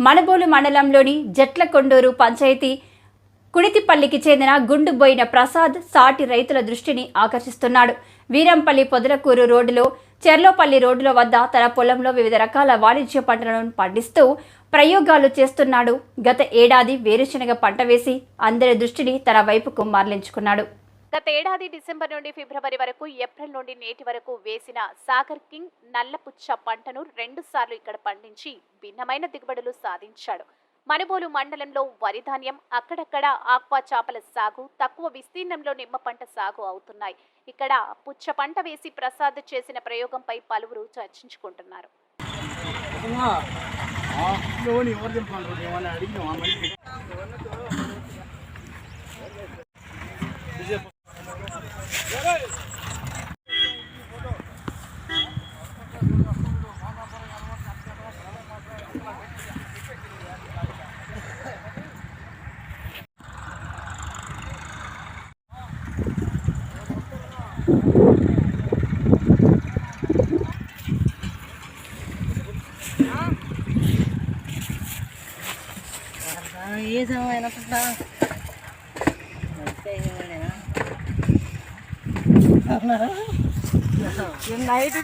మణబోలు మండలంలోని జట్లకొండూరు పంచాయతీ కుడితిపల్లికి చెందిన గుండుబోయిన ప్రసాద్ సాటి రైతుల దృష్టిని ఆకర్షిస్తున్నాడు. వీరంపల్లి పొదలకూరు రోడ్డులో చెర్లోపల్లి రోడ్డుల వద్ద తన పొలంలో వివిధ రకాల వాణిజ్య పంటలను పండిస్తూ ప్రయోగాలు చేస్తున్నాడు. గత ఏడాది వేరుశనగ పంట వేసి అందరి దృష్టిని తన వైపుకు మరలించుకున్నాడు. గత ఏడాది డిసెంబర్ నుండి ఫిబ్రవరి వరకు, ఏప్రిల్ నుండి నేటి వరకు వేసిన సాగర్ కింగ్ నల్లపుచ్చ పంటను 2 సార్లు ఇక్కడ పండించి భిన్నమైన దిగుబడులు సాధించాడు. మణబోలు మండలంలో వరి ధాన్యం, అక్కడక్కడ ఆక్వా చేపల సాగు, తక్కువ విస్తీర్ణంలో నిమ్మ పంట సాగు అవుతున్నాయి. ఇక్కడ పుచ్చ పంట వేసి ప్రసాద్ చేసిన ప్రయోగంపై పలువురు చర్చించుకుంటున్నారు. ये समय ना पता ये नाइट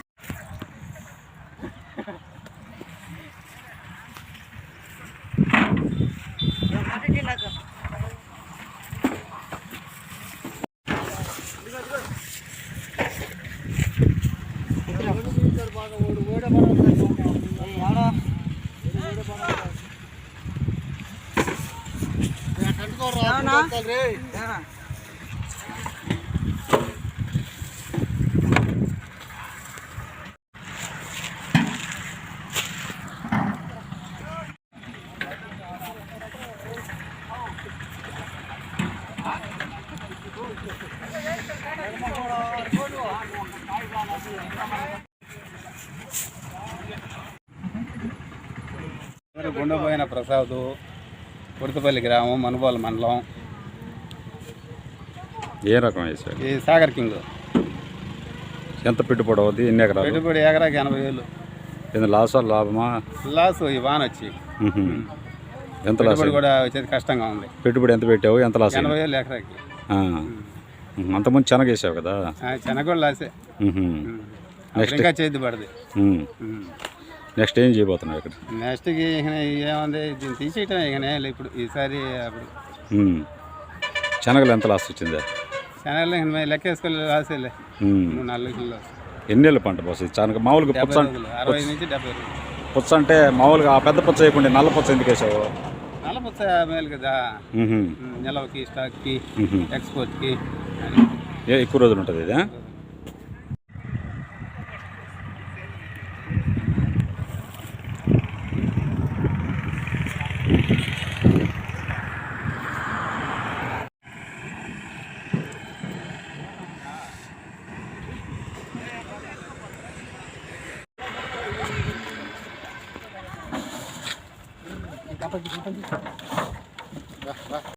గుండబోయిన ప్రసాద్, కుడితిపల్లి గ్రామం, మణబోలు మండలం. ఏ రకం వేసారు? ఈ సాగర్ కింగ్. ఎంత పెట్టుబడి అవుతుంది? ఎన్ని ఎకరాలు? పెట్టుబడి ఎకరాకి 80,000. ఎంత లాసా లాభమా? లాస్ ఈ వాన వచ్చి ఎంత లాస్ కూడా వచ్చేది కష్టంగా ఉంది. పెట్టుబడి ఎంత పెట్టావు? ఎంత లాస్? 80,000 ఎకరాకి. అంతకుముందు శనగ వేసావు కదా? శనగ కూడా లాసే. నెక్స్ట్ ఇంకా చేతి పడదు. నెక్స్ట్ ఏం చేయబోతున్నావు ఇక్కడ? నెక్స్ట్కి ఏముంది, దీన్ని తీసేయటం ఇకనే ఇప్పుడు ఈసారి. అప్పుడు శనగలు ఎంత లాస్ వచ్చిందా? శనగలు లెక్క వేసుకోవాలి, లాసేలే. 3-4 లక్షలు లాస్. ఎన్నేళ్ళు పంట పోస్తుంది శనగ? మామూలుగా పుచ్చ 60 నుంచి 70 రోజులు. పుచ్చ అంటే మామూలుగా ఆ పెద్ద పుచ్చ వేయకుండా నల్ల పుచ్చ ఎందుకు వేసావు? నల్ల పుచ్చ మేలు కదా, నిలవకి, స్టాక్కి, ఎక్స్పోర్ట్కి ఎక్కువ రోజులు ఉంటుంది ఇది.